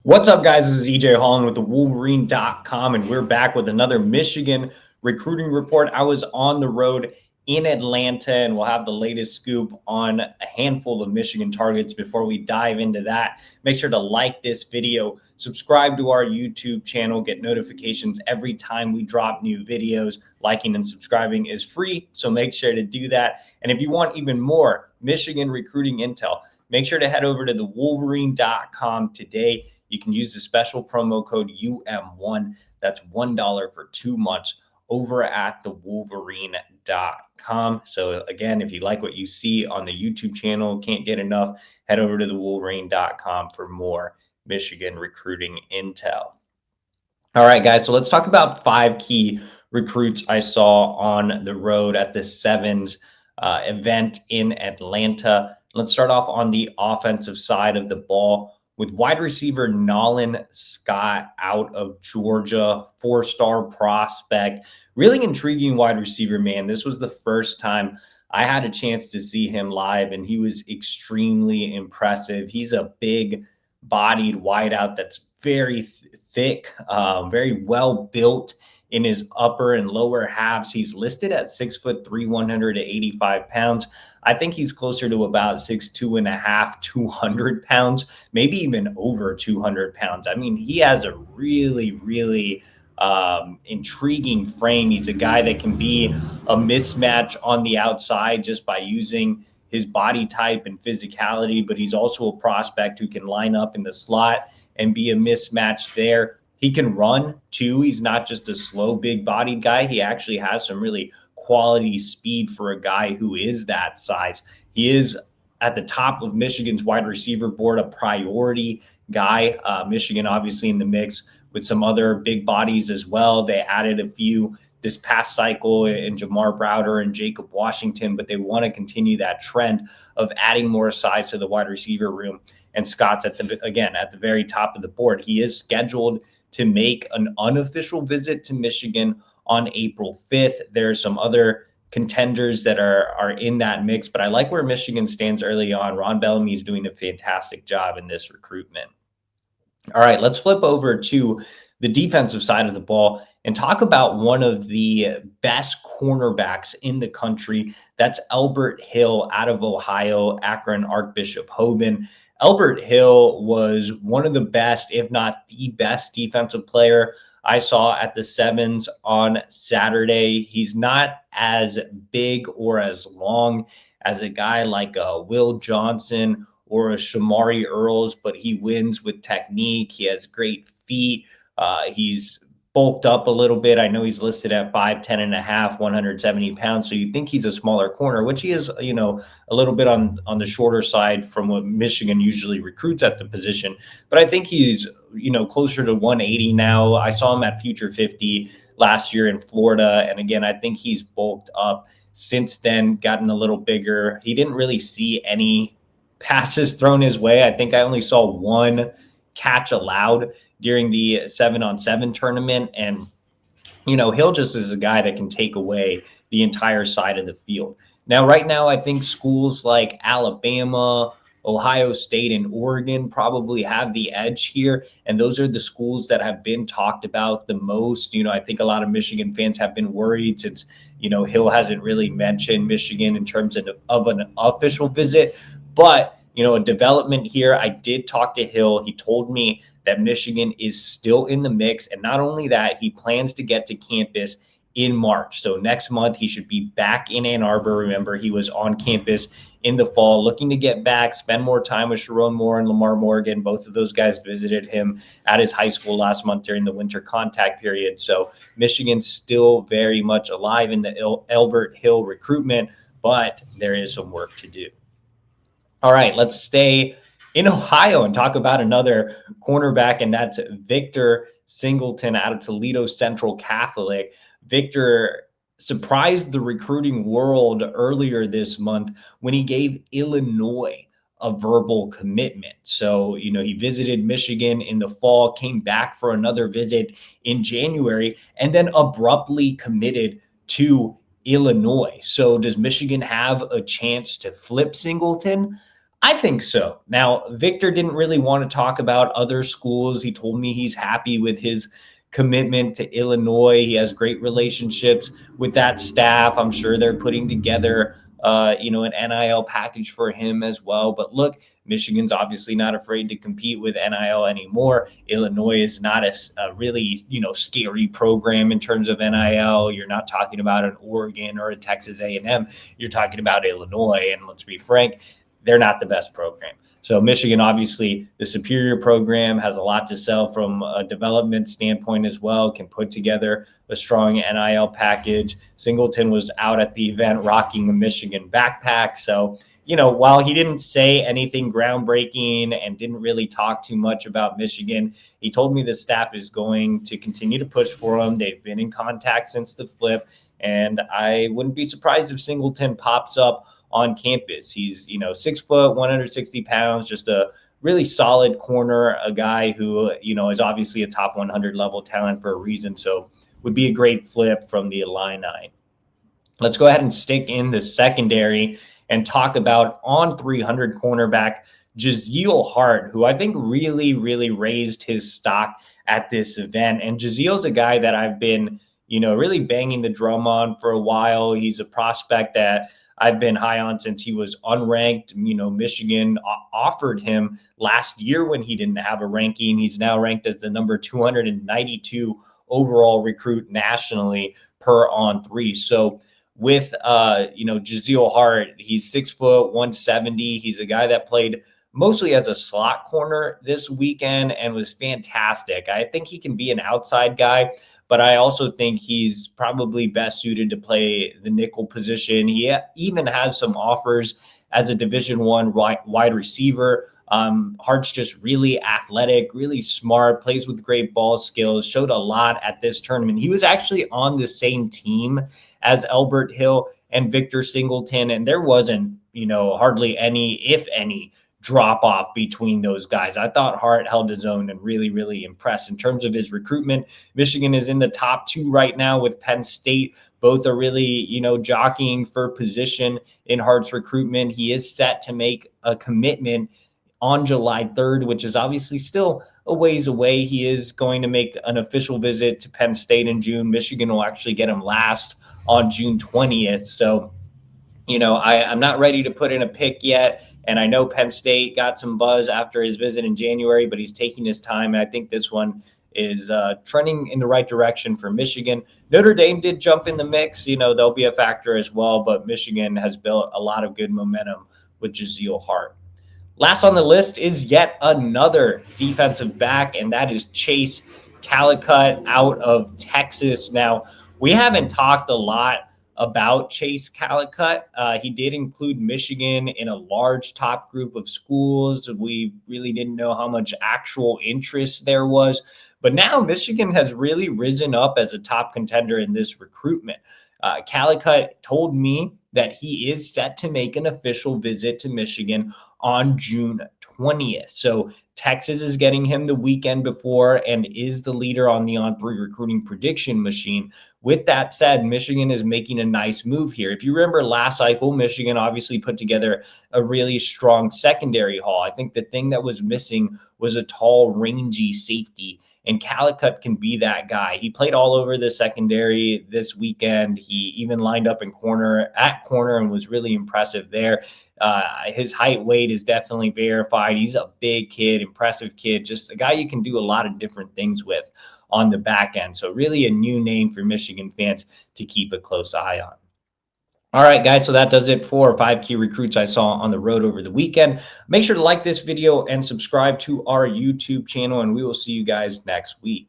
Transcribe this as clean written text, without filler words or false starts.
What's up, guys? This is Holland with the Wolverine.com, and we're back with another Michigan recruiting report. I was on the road in Atlanta, and we'll have the latest scoop on a handful of Michigan targets. Before we dive into that, make sure to like this video, subscribe to our YouTube channel, get notifications every time we drop new videos. Liking and subscribing is free, so make sure to do that. And if you want even more Michigan recruiting intel, make sure to head over to the Wolverine.com today. You can use the special promo code UM1. That's $1 for 2 months over at the Wolverine.com. So again, if you like what you see on the YouTube channel, can't get enough, head over to the Wolverine.com for more Michigan recruiting intel. All right, guys, so let's talk about 5 key recruits I saw on the road at the Sevens event in Atlanta. Let's start off on the offensive side of the ball with wide receiver Nalin Scott out of Georgia, 4-star prospect. Really intriguing wide receiver, man. This was the first time I had a chance to see him live, and he was extremely impressive. He's a big-bodied wideout that's very thick, very well built in his upper and lower halves. He's listed at 6'3", 185 pounds. I think he's closer to about 6'2.5", 200 pounds, maybe even over 200 pounds. I mean, he has a really intriguing frame. He's a guy that can be a mismatch on the outside just by using his body type and physicality, but he's also a prospect who can line up in the slot and be a mismatch there. He can run too. He's not just a slow, big-bodied guy. He actually has some really quality speed for a guy who is that size. He is at the top of Michigan's wide receiver board, a priority guy. Michigan obviously in the mix with some other big bodies as well. They added a few this past cycle in Jamar Browder and Jacob Washington, but they want to continue that trend of adding more size to the wide receiver room. And Scott's at the very top of the board. He is scheduled to make an unofficial visit to Michigan on April 5th. There are some other contenders that are in that mix, but I like where Michigan stands early on. Ron Bellamy is doing a fantastic job in this recruitment. All right, let's flip over to the defensive side of the ball and talk about one of the best cornerbacks in the country. That's Elbert Hill out of Ohio, Akron Archbishop Hoban. Elbert Hill was one of the best, if not the best defensive player I saw at the Sevens on Saturday. He's not as big or as long as a guy like Will Johnson or a Shamari Earls, but he wins with technique. He has great feet. He's bulked up a little bit. I know he's listed at 5'10.5", 170 pounds. So you think he's a smaller corner, which he is, a little bit on the shorter side from what Michigan usually recruits at the position. But I think he's, closer to 180 now. I saw him at Future 50 last year in Florida. And again, I think he's bulked up since then, gotten a little bigger. He didn't really see any passes thrown his way. I think I only saw one catch allowed during the 7-on-7 tournament. And, Hill just is a guy that can take away the entire side of the field. Now, right now, I think schools like Alabama, Ohio State, and Oregon probably have the edge here. And those are the schools that have been talked about the most. I think a lot of Michigan fans have been worried since, Hill hasn't really mentioned Michigan in terms of an official visit. But, a development here. I did talk to Hill. He told me that Michigan is still in the mix. And not only that, he plans to get to campus in March. So next month, he should be back in Ann Arbor. Remember, he was on campus in the fall, looking to get back, spend more time with Sharon Moore and Lamar Morgan. Both of those guys visited him at his high school last month during the winter contact period. So Michigan's still very much alive in the Elbert Hill recruitment, but there is some work to do. All right, let's stay in Ohio and talk about another cornerback, and that's Victor Singleton out of Toledo Central Catholic. Victor surprised the recruiting world earlier this month when he gave Illinois a verbal commitment. So, he visited Michigan in the fall, came back for another visit in January, and then abruptly committed to Illinois. So does Michigan have a chance to flip Singleton? I think so. Now, Victor didn't really want to talk about other schools. He told me he's happy with his commitment to Illinois. He has great relationships with that staff. I'm sure they're putting together, an NIL package for him as well. But look, Michigan's obviously not afraid to compete with NIL anymore. Illinois is not a really, scary program in terms of NIL. You're not talking about an Oregon or a Texas A&M. You're talking about Illinois. And let's be frank, they're not the best program. So Michigan, obviously the superior program, has a lot to sell from a development standpoint as well, can put together a strong NIL package. Singleton was out at the event rocking a Michigan backpack. So, while he didn't say anything groundbreaking and didn't really talk too much about Michigan, he told me the staff is going to continue to push for him. They've been in contact since the flip, and I wouldn't be surprised if Singleton pops up on campus. He's, 6 foot, 160 pounds, just a really solid corner, a guy who, is obviously a top 100 level talent for a reason. So would be a great flip from the Illini. Let's go ahead and stick in the secondary and talk about on 300 cornerback Jaziel Hart, who I think really, really raised his stock at this event. And Jaziel's a guy that I've been, really banging the drum on for a while. He's a prospect that I've been high on since he was unranked. Michigan offered him last year when he didn't have a ranking. He's now ranked as the number 292 overall recruit nationally per On3. So with, Jaziel Hart, he's 6 foot, 170. He's a guy that played mostly as a slot corner this weekend and was fantastic. I think he can be an outside guy, but I also think he's probably best suited to play the nickel position. He even has some offers as a Division I wide receiver. Hart's just really athletic, really smart, plays with great ball skills, showed a lot at this tournament. He was actually on the same team as Elbert Hill and Victor Singleton, and there wasn't, hardly any, if any, drop off between those guys. I thought Hart held his own and really, really impressed. In terms of his recruitment, Michigan is in the top 2 right now with Penn State. Both are really, jockeying for position in Hart's recruitment. He is set to make a commitment on July 3rd, which is obviously still a ways away. He is going to make an official visit to Penn State in June. Michigan will actually get him last on June 20th. So, I'm not ready to put in a pick yet. And I know Penn State got some buzz after his visit in January, but he's taking his time. And I think this one is trending in the right direction for Michigan. Notre Dame did jump in the mix. They'll be a factor as well, but Michigan has built a lot of good momentum with Jaziel Hart. Last on the list is yet another defensive back, and that is Chace Calicut out of Texas. Now, we haven't talked a lot about Chace Calicut. He did include Michigan in a large top group of schools. We really didn't know how much actual interest there was. But now Michigan has really risen up as a top contender in this recruitment. Calicut told me that he is set to make an official visit to Michigan on June 20th. So Texas is getting him the weekend before and is the leader on the On3 recruiting prediction machine. With that said, Michigan is making a nice move here. If you remember last cycle, Michigan obviously put together a really strong secondary haul. I think the thing that was missing was a tall, rangy safety, and Calicut can be that guy. He played all over the secondary this weekend. He even lined up at corner and was really impressive there. His height, weight is definitely verified. He's a big kid, impressive kid, just a guy you can do a lot of different things with on the back end. So really a new name for Michigan fans to keep a close eye on. All right, guys, so that does it for 5 key recruits I saw on the road over the weekend. Make sure to like this video and subscribe to our YouTube channel, and we will see you guys next week.